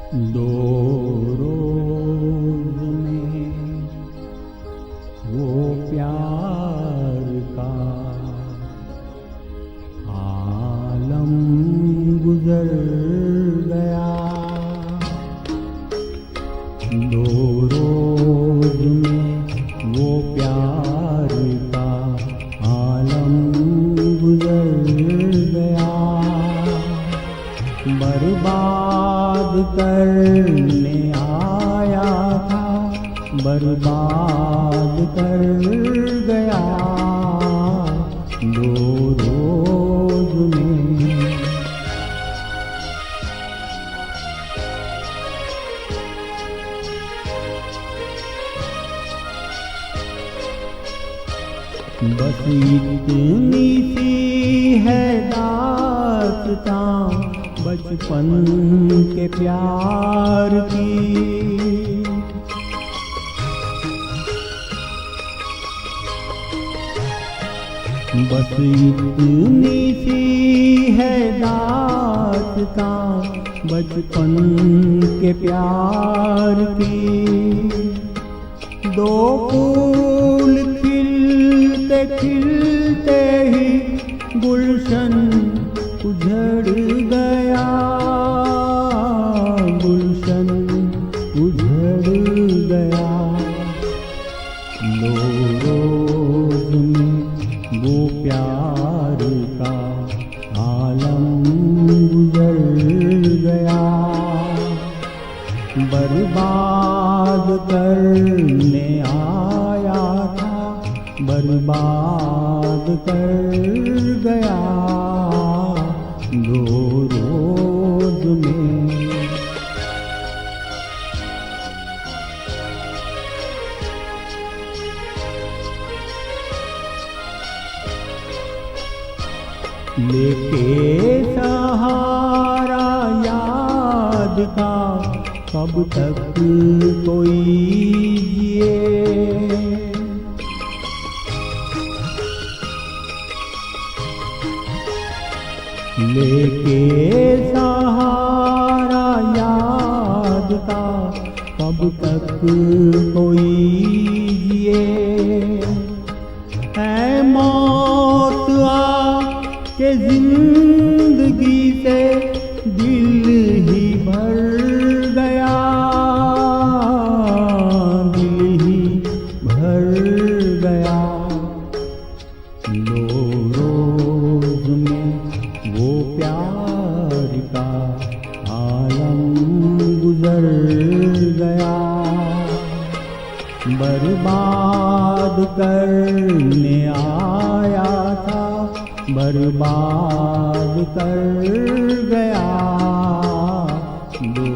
दो रोज में वो प्यार का आलम गुजर गया। दो रोज में वो प्यार का आलम गुजर गया। बर्बाद करने आया था, बर्बाद कर गया। दो रोज में बस इतनी सी है दास्तां बचपन के प्यार की। बस इतनी सी है दास्तां बचपन के प्यार की। दो फूल खिलते खिलते ही गुलशन उजड़ गया। गुलशन उजड़ गया। दो रोज में वो प्यार का आलम गुजर गया। बर्बाद करने आया था, बर्बाद कर गया। दो रोज में लेके सहारा याद का कब तक कोई जिए। लेके सहारा याद का कब तक कोई जिए। है मौत आ के जिंदगी से दिल ही भर गया। दिल ही भर गया। दो रोज में वो प्यार का आलम गुजर गया। बर्बाद करने आया था, बर्बाद कर गया। दो